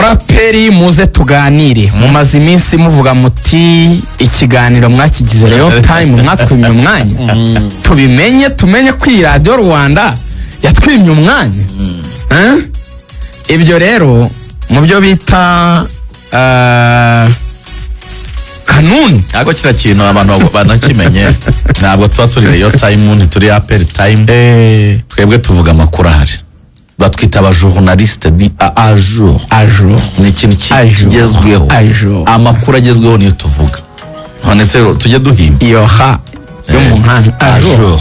muraperi muze tuganire mumaze iminsi muvuga muti ikiganiro mwakigize rero time mwatwimye umwanya tumenye ko Radio Rwanda yatwimye umwanya ibyo rero mu byo bita kanuni ako kira kintu abantu banakimenye ntabwo tuba turi Radio Time ntituri Apple Time twebwe tuvuga amakuru ahari batwita aba journaliste di a jour ni ikintu kigezweho amakuru agezweho niyo tuvuga none se tujye duhimba iyo ha yo mu nkanda a jour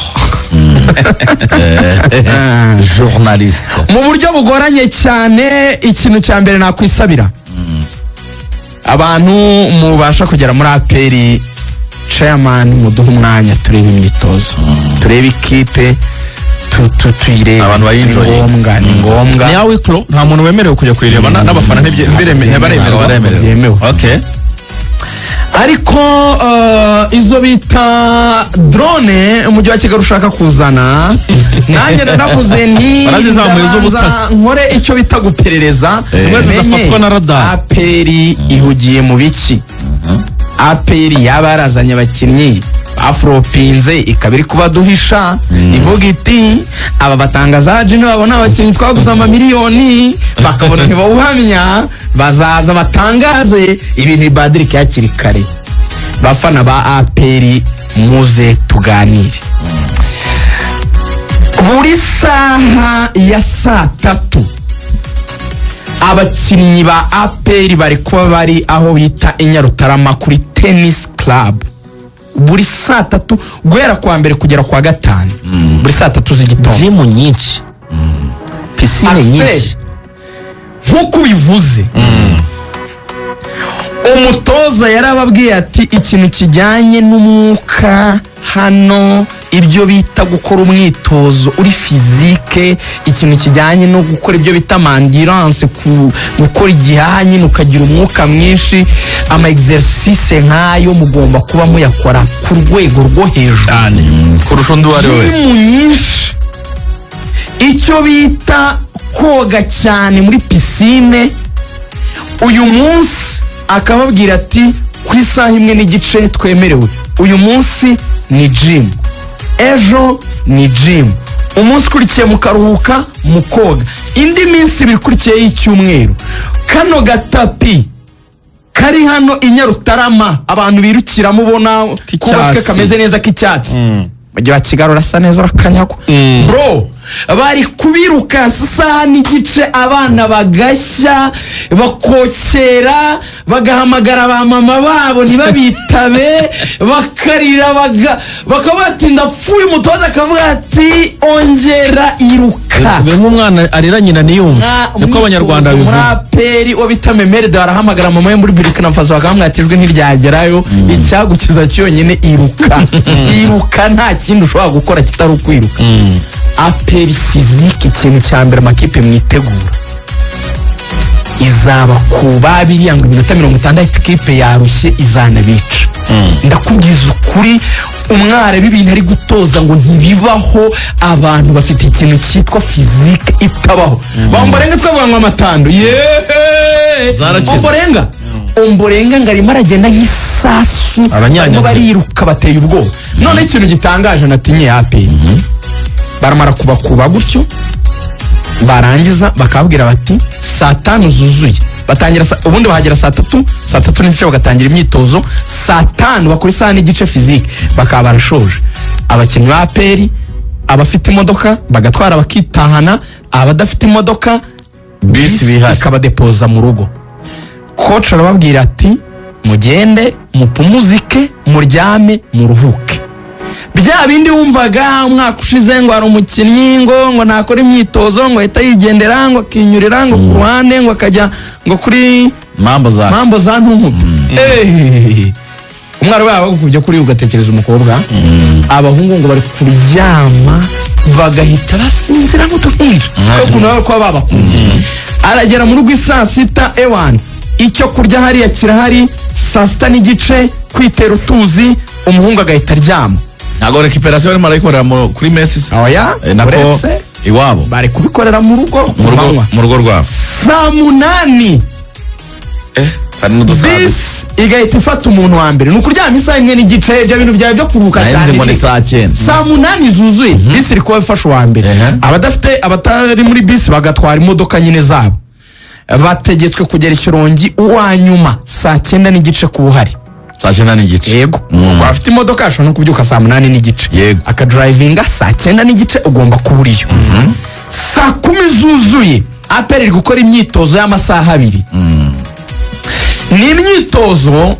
journaliste mu buryo bugoranye cyane ikintu cya mbere nakwisabira abantu mubasha kugera muri aperi chairman muduha umwanya turebe imyitozo turebe ikipe tuyirebe abantu bayinjoye ni ngombwa ni yawe kro nta muntu wemerewe kujya kwireba n'abafana ntibyemewe okay ariko izo bita drone umujyi wa Kigali ushaka kuzana nanjye ndavuze nti barazizamuye z'ubutasi nkore icyo bita guperereza zimwe zidafatwa na radar aperi ihugiye mu biki aperi yabarazanye abakinnyi afropinze ikabiri kuba duhisha ivuga iti aba batangaza jino babona abakinnyi twaguze amamiliyoni bakabona ntibawuhamya bazaza batangaze ibintu badirike yakiri kare bafana ba aperi muze tuganire buri saha ya 3:00 abakinnyi ba aperi bari kuba bari aho bita Inyarutarama kuri tennis club buri 3:00 guhera kwa mbere kugera kwa gatanu buri 3:00 z'igitondo gym nyinshi piscine nyinshi nkuko bivuze umutoza yarababwiye ati ikintu kijyanye n'umwuka hano ibyo bita gukora umwitozo uri physique ikintu kijyanye no gukora ibyo bita endurance gukora igihaha nyine ukagira umwuka mwinshi ama exercice nkayo mugomba kuba muyakora ku rwego rwo hejuru kurusha undi wari wese nyinshi icyo bita koga cyane muri piscine uyu munsi akababwira ati ku isaha imwe n'igice twemerewe uyu munsi ni gym ejo ni gym umunsi ukurikiye mukaruhuka mukoga indi minsi bikurikiye y'icyumweru kano gatapi kari hano Inyarutarama abantu birukira mubona kubatswe kameze neza k'icyatsi mujyi wa Kigali urasa neza urakanyagwa bro bari kubiruka saa n'igice abana bagashya bakokera bagahamagara ba mama babo ntibabitabe bakarira bakabatinda pfuye umutoza akavuga ati ongera iruka nk'umwana arira nyina niyumva niko abanyarwanda bivuga muraperi wabita Memerde barahamagara mama ye muri Burkina Faso bakamwatijwe ntiryagerayo icyagukiza cyonyine iruka nta kindi ushobora gukora kitari ukwiruka aperi physique ikintu cya mbere amakipe mwitegura izaba kuba biriyanga iminota 60 ikipe yarushye izanabica ndakubwiza ukuri umwara bibintu ari gutoza ngo ntibibaho abantu bafite ikintu cyitwa physique itabaho bamborenga twavuga ngo amatando omborenga ngarimo aragenda nk'isasu abanyanya bariruka bateye ubwoba none ikintu gitangaje natinye aperi baramara kubakuba gutyo barangiza bakabwira bati 5:00 zuzuye batangira ubundi bahagera 3:00 n'igice bagatangira imyitozo 5:00 bakuri saa n'igice physique bakaba barashoje abakinnyi ba aperi abafite imodoka bagatwara bakitahana abadafite imodoka bisi bihari ikabadepoza mu rugo coach arababwira ati mugende mupumuzike muryame muruhuke bya bindi wumvaga umwaka ushize ngo hari umukinnyi ngo nakora imyitozo ngo ahita yigendera ngo akinyurira ngo ku ruhande ngo akajya ngo kuri mambo za ntumutu umwari wabo kujya kuri ugatekereza umukobwa abahungu ngo bari kuryama bagahita basinzira nk'uduhinja kuko nawe kwa babakunda aragera mu rugo isaa 6 ewan icyo kurya hariya kirahari 6:30 n'igice kwitera utuzi umuhungu agahita aryama ntago recuperation bari marayikorera kuri Messi oya nako iwabo bari kubikorera mu rugo rwabo 8:00 hari n'udusaha bisi igahita ifata umuntu wa mbere ni ukuryama isaha imwe n'igice ibyo bintu byawe byo kuruhuka cyane ngo ni saa 9 saa 8 zuzuye bisi iri kuba ifasha uwa mbere abatari muri bisi bagatwara imodoka nyine zabo bategetswe kugera Shyorongi uwa nyuma saa 9 n'igice kubuhari saa 9 n'igice yego bafite imodoka ashobora no kubyuka saa 8 n'igice yego akadrivinga saa 9 n'igice ugomba kuburiyo saa 10 zuzuye APR iri gukora imyitozo y'amasaha 2 ni imyitozo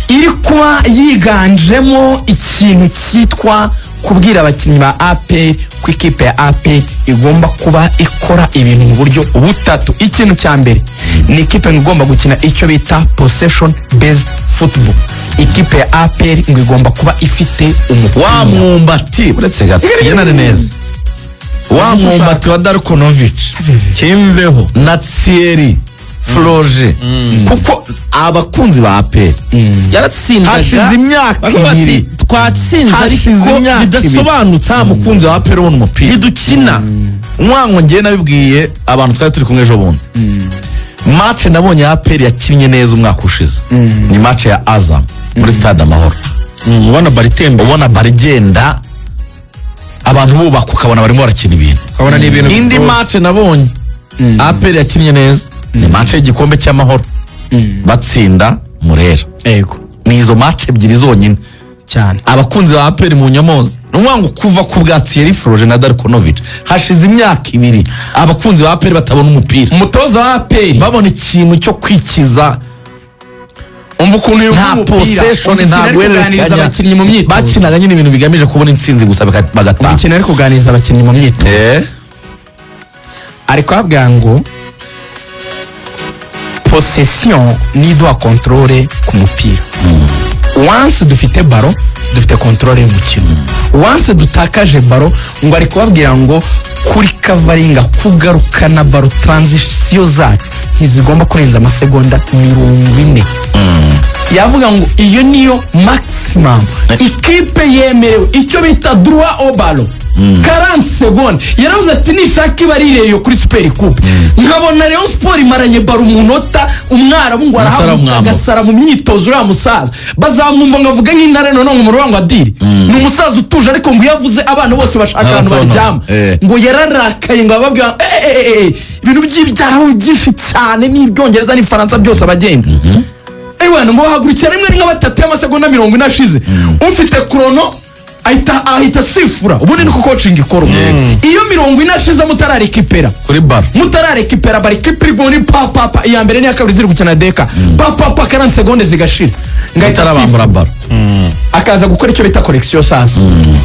iri kuba yiganjemo ikintu cyitwa kubwira abakinnyi ba APR ku ikipe ya APR igomba kuba ikora ibintu mu buryo butatu. Ikintu cya mbere ni ikipe igomba gukina icyo bita possession based football. Ikipe ya APR ngo igomba kuba ifite umupira wa mwumbati uretse gato yenane neza wa mwumbati wa Darkonovic kimveho na Thierry Froge kuko abakunzi ba APR yaratsindaga hashize imyaka 2 twatsinze ariko bidasobanutse nta mukunzi wa APR w'umuntu umupira ntidukina umwango ngiye nabibwiye abantu twari turi kumwe ejo bundi match nabonye APR yakinnye neza umwaka ushize ni match ya Azam muri stade Amahoro ubona baritembe ubona barigenda abantu bubaka ukabona barimo barakina ibintu ukabona ni ibintu indi match nabonye APR yakinnye neza ni match y'igikombe cy'amahoro batsinda Murera yego ni izo match ebyiri zonyine cyane abakunzi ba APR mu Nyamoza n'umwango kuva ku bwa Thierry Froge na Darkonovic hashize imyaka 2 abakunzi ba APR batabona umupira umutoza wa APR babona ikintu cyo kwikiza umva ukuntu nta possession nta guhererekanya abakinnyi mu myitozo bakinaga nyine ibintu bigamije kubona intsinzi gusa bagataha umukino ari kuganiriza abakinnyi mu myitozo ariko abwira ngo possession ni doit contrôler ku mupira once dufite baro dufite contrôle y'umukino once dutakaje baro ngo ari kubabwira ngo kuri covering kugarukana baro transition zacu ntizigomba kurenza amasegonda 40 yavuga ngo iyo niyo maximum ikipe yemerewe icyo bita droit au ballon 40 secondes yaravuze ati nishaka ibarireyo kuri Super Coupe nkabona Rayon Sport imaranye baro umunota umwarabu ngo arahamuka gasara mu myitozo ya musaza bazamumva ngavuga nk'intare none mu rubango adiri ni umusaza utuje ariko ngo yavuze abana bose bashaka abantu baryama ngo yararakaye ngo ababwira ibintu by'ibyaraho byinshi cyane n'ibyongereza n'ifaransa byose abagenda ewana ngo hagurukira rimwe nk'abatatu y'amasegonda 40 ashize ufite chrono ahita sifura ubundi niko coaching ikora iyo 40 ashize mutararekipera kuri bar mutararekipera bari kipiri goni papa iya mbere ni akabiri ziri gukina deka papa 40 secondes zigashira ngahita arabambura bar akaza gukora icyo bita collection sasa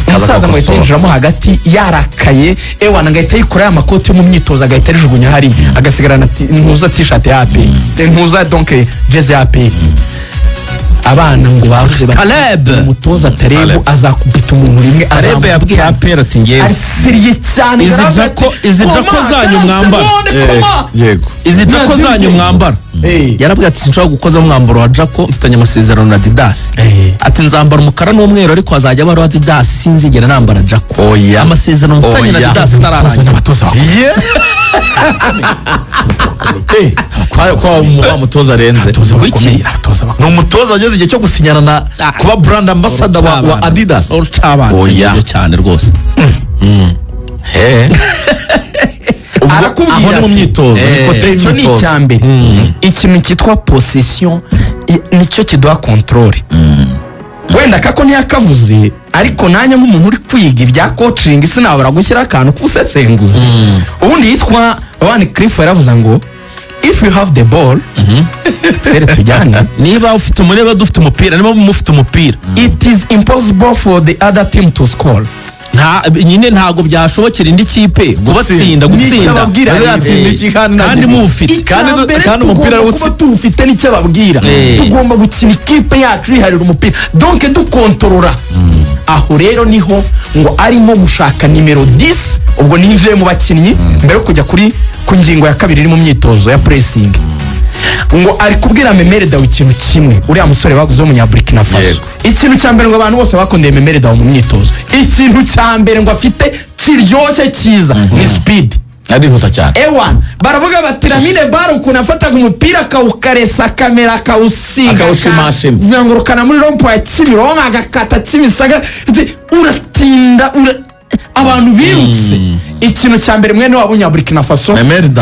umusaza ngo yitinjiramo hagati yarakaye ewana ngahita yikora ya makoti mu myitozo agahita rijugunya hari agasigarana ntuza t-shirt ya AP ntuza donc jezi ya AP abana ngo bavuze umutoza Taleb azakubita umuntu rimwe Taleb yabwiye APR ati ngiye arisiriye cyane izijako zanyu mwambara yego izijako zanyu mwambara yarabwiye ati sinshobora gukoza mwambaro wa Jacko mfitanye amasezerano na Adidas ati nzambara umukara n'umweru ariko azajya baro Adidas sinzigera nambara Jacko amasezerano mfitanye na Adidas tararangira abatoza kwa umutoza renze ni umutoza wageze igihe cyo gusinyana na kuba brand ambassador wa Adidas oya cyane rwose arakubwira mu myitozo icyo ni icyambere ikintu cyitwa possession nicyo kiduha control wenda kako ntiyakavuze ariko nanya nk'umuntu uri kwiga ibya coaching sinabura gushyira akantu kusesenguza ubundi yitwa Van Cliff yaravuze ngo if you have the ball sere tujyane niba ufite umureba dufite umupira niba mufite umupira it is impossible for the other team to score nyine ntago byashobokera indi kipe gutsinda kandi mufite kandi umupira wose tufite nicyo babwira tugomba gukina ikipe yacu yiharira umupira donc dukontorora aho rero niho ngo arimo gushaka nimero 10 ubwo ninjiye mu bakinnyi mbere yo kujya kuri ku ngingo ya kabiri iri mu myitozo ya pressing ngo ari kubwira Memereda ikintu kimwe uriya musore baguze mu Burkina Faso ikintu cya mbere ngo abantu bose bakondeye Memereda mu myitozo ikintu cya mbere ngo afite kiryoshye cyiza ni speed arihuta cyane ewan baravuga bati Lamine Bara ukuntu afataga umupira akawukaresa kamera akawusiga akawushimashima zengurukana muri rompo ya Kimironko agakata Kimisagara uratinda abantu birutse ikintu cya mbere mwene wabo nya Burkina Faso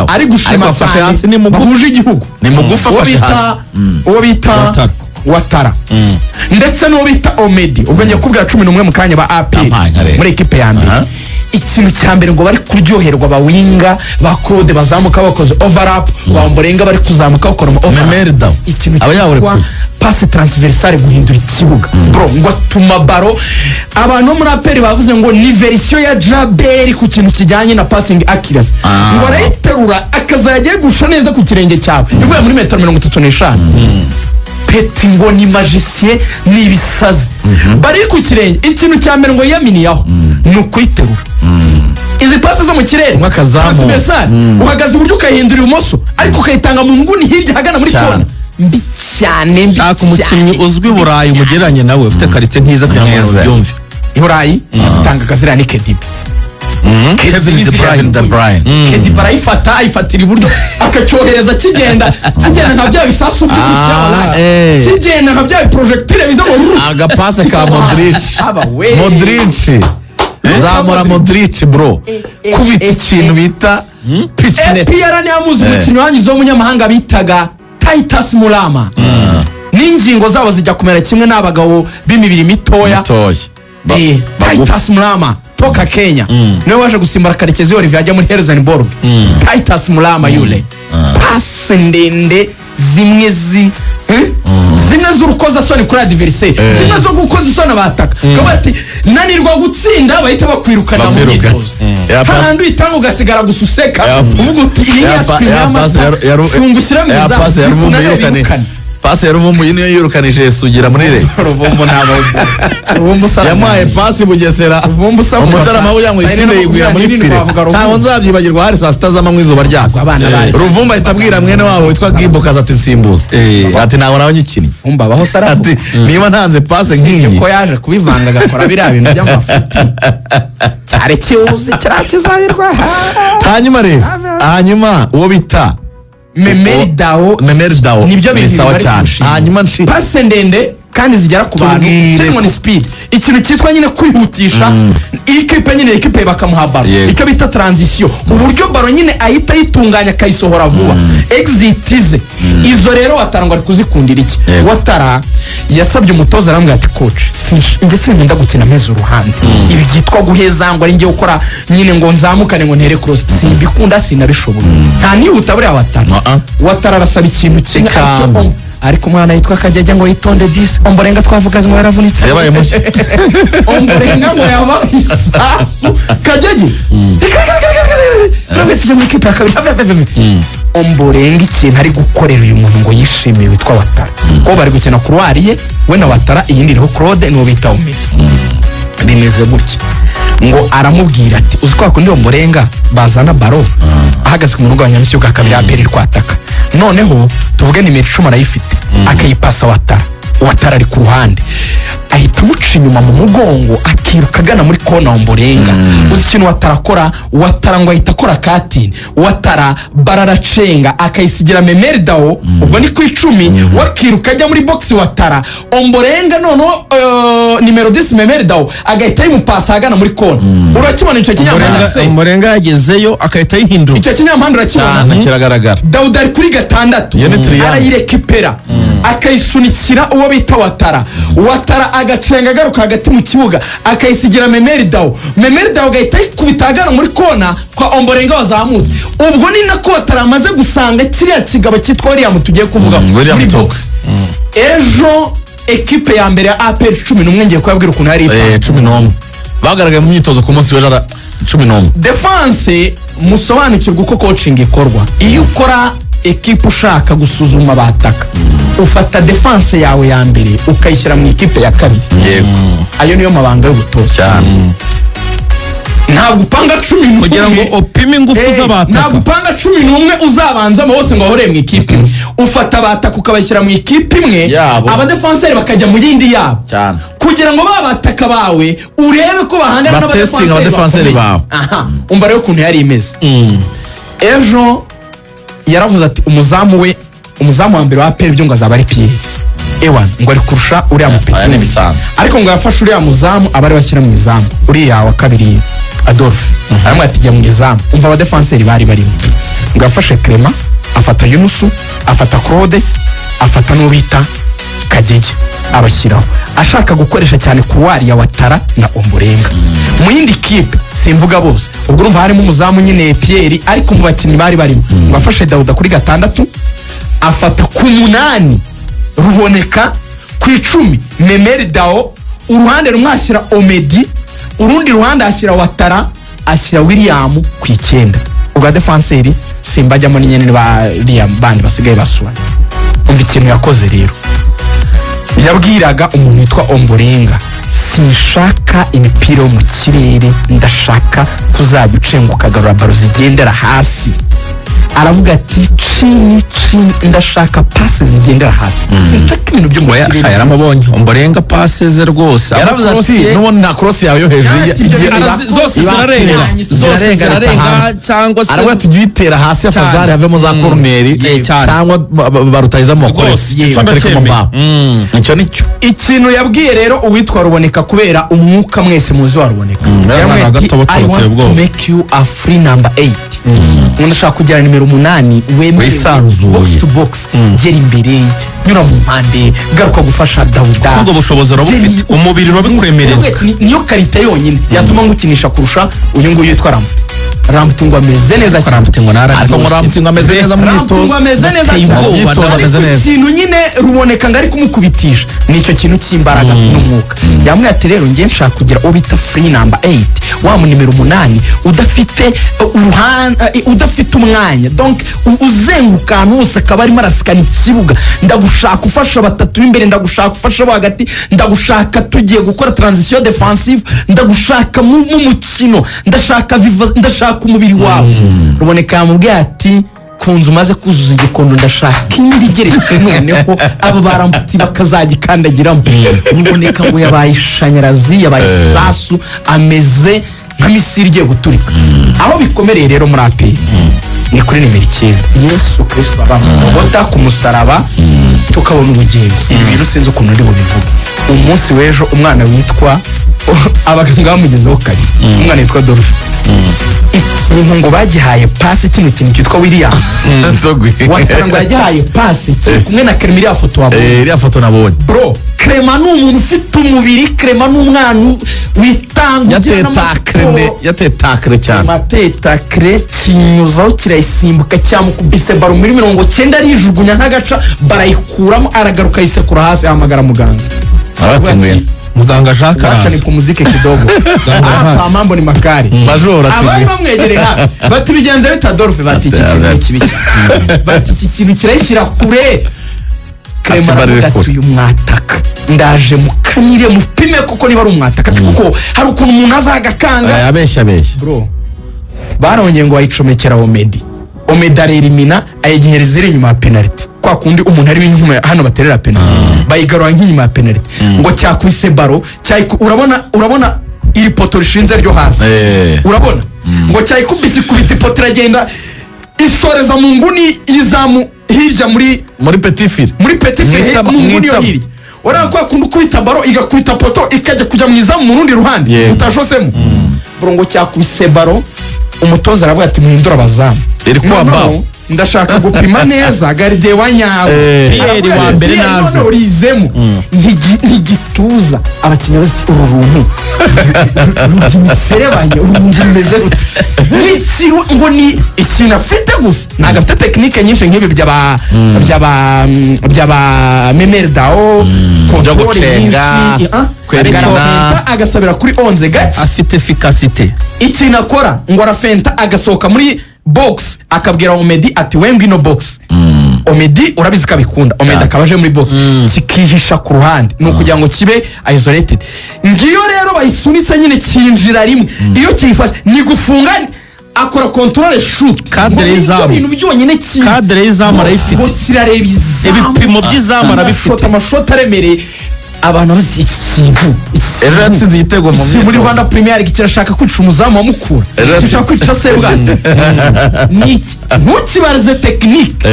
ari gushima cyane bahuje igihugu ni mugufa afashe hasi uwo bita Watara ndetse n'uwo bita Omedi ubwo ngiye kubwira 11 mu kanya ba AP muri equipe ya mbere ikintu cya mbere ngo bari kuryoherwa bawinga ba Claude bazamuka bakoze overlap wa Ombolenga bari kuzamuka bakora overlap ikintu cyitwa passe transversale guhindura ikibuga bro ngo atuma baro abantu muri aperi bavuze ngo ni version ya Jaberi ku kintu kijyanye na passing accuracy ngo arayiterura akazagiye gusha neza ku kirenge cyawe ivuye muri metero 35 Peti ngo ni magicien ni ibisazi bari ku kirenge ikintu cya mbere ngo yaminiyaho ni ukwiterura izi pasi zo mu kirere mwakazamu uhagaze uburyo ukahindura ibumoso ariko ukayitanga mu nguni hirya hagana muri kona mbi cyane mbi cyane umukinnyi uzwi Burayi umugereranye nawe ufite karite nkiza kugira ngo byumve Burayi zitanga akazira ni KDB Kevin De Bruyne KDB ayifatira iburyo akacyohereza kigenda nka bya bisasu by'umusaba kigenda nka bya projectile biza mu agapase ka Modric zamura Modric bro kubita ikintu bita pitchnet PR ni amuzi umukinnyi wangize w'umunyamahanga bitaga Titus Mulama n'ingingo zabo zijya kumera kimwe n'abagabo b'imibiri mitoya Titus Mulama toka Kenya niwe waje gusimbura Karekezi Olivier ajya muri Helsingborg Titus Mulama yule passe ndende zimwe z'urukoza soni kuri adversaire zimwe zo gukoza isoni abataka kaba ati nanirwa gutsinda bahita bakwirukana mu myitozo kandi itanga ugasigara gususeka uvuga uti iriya screen fungushyira mu izamu pasi ya Ruvumbu niyo yirukanije Sugira muri re Ruvumbu nabo Ruvumbu sara yamuhaye pasi Bugesera umutarama we yamwe itsinde yigwira muri fire ntaho nzabyibagirwa hari saa sita z'amanywa izuba ryako Ruvumbu ahita abwira mwene wabo witwa Gimbo kazati nsimbuza ati ntaho nawe nyikinnye umba baho sara ati niba ntanze pasi nk'iyi ko yaje kubivanga agakora biriya bintu by'amafuti cyare kiuzi kirakizayirwa hanyuma uwo bita Memeri Dao nibyo bisawa cyane hanyuma passe ndende kandi zigera ku bantu cyangwa ni speed ikintu cyitwa nyine kwihutisha ikipe bakamuha baro icyo bita transition uburyo baro nyine ahita yitunganya kayisohora vuba exitize izo rero Watara ari kuzikundira iki Watara yasabye umutoza arambwira ati coach ndetse nkunda gukina meza uruhande ibi byitwa guheza ngo ari ngiye gukora nyine ngo nzamukane ngo ntere cross simbikunda sinabishobora nta nihuta buri Watara arasaba ikintu kimwe ariko umwana yitwa Kajyaja ngo yitonde 10 Ombolenga twavugaga ngo yaravunitse yabaye mushi Ombolenga ngo yabaye isasu Kajyaja Robert mu ikipe akabiri Ombolenga ikintu ari gukorera uyu muntu ngo yishimiye witwa Watara ko bari gukina kurwariye we na Watara iyindi riho Claude no bita Omedi bimeze gutya ngo aramubwira ati uziko kundi Ombolenga bazana baro ahagaze ku murongo wa nyamicyo kabiri aperi rwataka noneho tuvuge ni metero 10 arayifite akayipasa Watara ari ku ruhande ahita muca inyuma mu mugongo akiruka agana muri kona Ombolenga uzi ikintu Watara ngo ahita akora katini Watara bararacenga akayisigira Memeri Dao ubwo ni ku 10 wakiruka ajya muri box Watara Ombolenga noneho nimero 10 Memeri Dao agahita yimupasa agana muri kona urakibona icyo kinyampande Ombolenga yagezeyo akahita yihindura icyo kinyampande urakibona kiragaragara Dawudi ari kuri 6 arayirekipera akayisunikira uwo bita Watara agacenga agaruka hagati mu kibuga akayisigira Memeri Dao agahita ikubita agana muri kona kwa Ombolenga wazamutse ubwo ni nako Watara amaze gusanga kiriya kigabo cyitwa William tugiye kuvuga muri box ejo ekipe ya mbere ya APR 11 ngiye kubabwira ukuntu ari 11 bagaragaye mu myitozo ku munsi w'ejo 11 defense musobanukirwa uko coaching ikorwa iyo ukora ekipe ushaka gusuzuma bataka ufata defense yawe ya mbere ukayishyira mu ikipe ya kabiri yego ayo niyo mabanga yo gutoza ntabwo upanga 11 kugira ngo opime ingufu z'abataka ntabwo upanga 11 uzabanzamo bose ngo bahore mu ikipe ufata abataka ukabashyira mu ikipe imwe abadefenseur bakajya mu yindi yabo cyane kugira ngo babataka bawe urebe ko bahangana n'abadefenseur bawe umva rero ukuntu yari imeze ejo yaravuze ati umuzamu wa mbere wa APR byo ngo azaba ari Pierre ewan ngo ari kurusha uriya mupeti ariko ngo yafashe uriya muzamu abari bashyira mu izamu uriya wa kabiri Adolphe aramwe ati jya mu izamu umva abadefenseur bari barimo ngo yafashe Clement afata Yunusu afata Claude afata n'ubita Kagege abashyiraho ashaka gukoresha cyane kuwari ya Watara na Ombolenga mu yindi kipe simvuga bose ubwo urumva harimo umuzamu nyine Pierre ariko mu bakinnyi bari barimo ngo afashe Dauda kuri 6 afata ku 8 Ruboneka ku 10 Memeri Dao uruhande rumwe ashyira Omedi urundi ruhande ashyira Watara ashyira William ku 9 ubwo defenseur simbajyamo nyene ba Liam bandi basigaye basura umva ikintu yakoze rero yabwiraga umuntu witwa Ombolenga sinshaka imipira yo mu kirere ndashaka kuzajya ucenguka garura baro zigendera hasi aravuga ati chini ndashaka passe zigendera hasi sinshaka ibintu byo mu kirere yaramubonye Ombolenga passe ze rwose yaravuze ati nubona na cross yawe yo hejuru zose zirarenga cyangwa se aravuga ati yitera hasi afazari havemo za corneri cyangwa barutayiza mu cross icyo nicyo ikintu yabwiye rero uwitwa Ruboneka kubera umwuka mwese muzi wa Ruboneka I want to make you a free number 8 ndashaka kugira nimero 8 wisanzuye box to box gera imbere nyura mu mpande garuka gufasha Dauda ngo bushobozi urabufite umubiri urabikwemerera niyo karite yonyine yatuma ngukinisha kurusha uyu nguyu yitwa Ramputu ngo ameze neza cyane ariko Ramputu ngo ameze neza mu myitozo ameze neza cyane ikintu nyine Ruboneka ngari kumukubitisha nicyo kintu cy'imbaraga n'umwuka yamwe ati rero ngiye nshaka kugira ubita free number 8 wa mu nimero 8 udafite udafite umwanya donc uzenguka ahantu hose akaba arimo arasikana ikibuga ndagushaka ufasha batatu imbere ndagushaka ufasha hagati ndagushaka tugiye gukora transition defensive ndagushaka mu mukino ndashaka umubiri wawe Ruboneka yamubwiye ati kunzu maze kuzuza igikondo ndashaka indi geretse noneho aba barambuti bakazagikandagiramo Ruboneka ngo yabaye ishanyarazi yabaye sasu ameze nka misiri igiye guturika aho bikomereye rero muri APR ni kuri nimero 9 Yesu Kristo abamubota ku musaraba tukabona ubugingo ibintu sinzi ukuntu ndi bubivuga umunsi w'ejo umwana witwa abaganga bamugezeho kare umwana witwa Adolphe ikintu ngo bagihaye passe kintu cyitwa William Watara ngo yagihaye passe kumwe na Clement ya foto wabonye iriya foto nabonye bro Clement ni umuntu ufite umubiri Clement ni umwana witanga yatetakre cyane matetakre kinyuzaho kirayisimbuka cyamukubise baro muri 90 arijugunya ntagaca barayikuramo aragaruka yisekura hasi ahamagara muganga abatemwe muganga Jacques acha ni kumuzike kidogo hapa mambo ni makari major abari bamwegereye hafi bati bigenze bita Adolphe bati iki kintu kirayishyira kure Clement uyu mwataka ndaje mukanire mupime kuko niba ari umwataka kuko hari ukuntu umuntu azagakanga abeshya bro barongeye ngo ayicomekera Omedi elimina ayegihereza inyuma ya penalty kwa kundi umuntu ari inyuma hano baterera penalty bayigarura nk'inyuma ya penalty ngo cyakubise baro urabona iri poto rishinze ryo hasi urabona ngo cyayikubise kubita ipoto iragenda isoreza mu nguni izamu hirya muri petit fil mu nguni yo hirya ora kwa kundi kwita baro igakubita poto ikajya kujya mu izamu mu rundi ruhande utashosemo bro ngo cyakubise baro umutoza aravuga ati muhindura abazamu iri kwamba ndashaka gupima neza garde wanyawe Pierre wa mbere naze urizemo ntigituza abakinnyi bose uruntu rugiserebanye uruntu meze n'ikiru ngo ni ikintu afite gusa ntago afite tekinike nyinshi nk'ibi by'aba Memeri Dao control nyinshi agasabira kuri 11 gake afite efficacité ikintu akora ngo arafenta agasohoka muri box akabwira Omedi ati wengwe ino box Omedi urabizi ko abikunda Omedi akaba aje muri box kikihisha ku ruhande ni ukugira ngo kibe isolated ngiyo rero bayisunitse nyine kinjira rimwe iyo kiyifashe ni gufunga akora control shoot kadere y'izamu ibintu byonyine kadere y'izamu arayifite kirareba izamu ibipimo by'izamu arabifite amashoti aremereye abantu bazi ikintu ejo yatsinze igitego mu myitozo muri Rwanda Premier League kirashaka kwica umuzamu wa Mukura kirashaka kwica Sebwana niki ntukibarize technique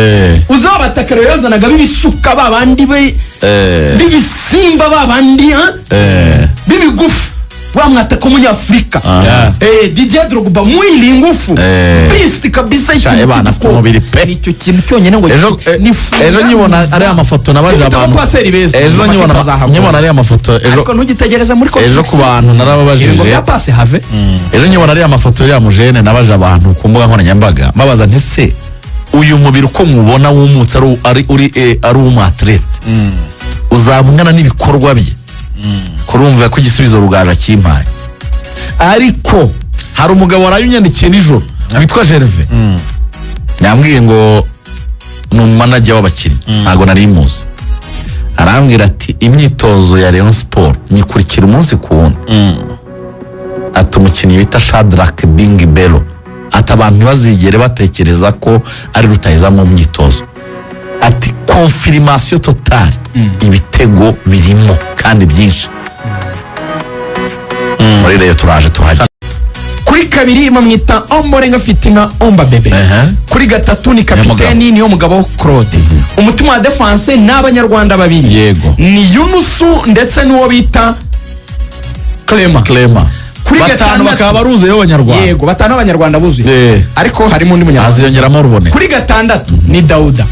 uzaba batakaro yazanaga bibisuka babandi be bibisimba babandi bibigufu wamwata ko munyafrika Didier Drogba mwili ngufu beast kabisa ikintu bana afite umubiri pe nicyo kintu cyonyine ngo ejo nyibona ari amafoto nabaje abantu ejo nyibona ari amafoto ejo ariko ntugitegereza muri ejo ku bantu narababajije ngo bya passe have ejo nyibona ari amafoto ya mujene nabaje abantu ku mbuga nkoranyambaga babaza nti se uyu mubiri uko mubona wumutse ari umathlete uzabungana n'ibikorwa bye kurumva ko igisubizo rugaje kimpaye ariko hari umugabo warayunyandikiye nijoro witwa Gerve yambwiye ngo ni umanager w'abakinnyi ntago nari muzi arambwira ati imyitozo ya Rayon Sport nyikurikira umunsi ku wundi ati umukinnyi bita Shadrack Dingbelo ati abantu bazigere batekereza ko ari rutayiza mu myitozo ati confirmation totale ibitego birimo kandi byinshi muri rero turaje tuhaje kuri kabiri bamwita Ombolenga Fitina Omba Bebe kuri gatatu ni kapiteni niyo mugabo Claude umutima wa defense n'abanyarwanda babiri yego ni Yunusu ndetse n'uwo bita Clement kuri gatanu bakaba baruze y'abanyarwanda yego batanu abanyarwanda buzuye ariko harimo undi munyarwanda aziyongeramo Ruboneka kuri gatandatu ni Dauda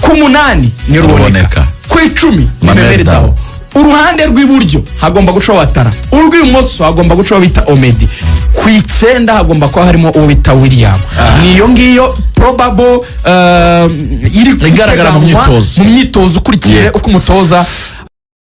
ku munani ni Ruboneka ku 10 ni Memerdaho uruhande rw'iburyo hagomba gucaho Watara urw'ibumoso hagomba gucaho bita Omedi ku 9 hagomba kuba harimo uwo bita William niyo ngiyo probable iri igaragara mu myitozo ukurikije uko umutoza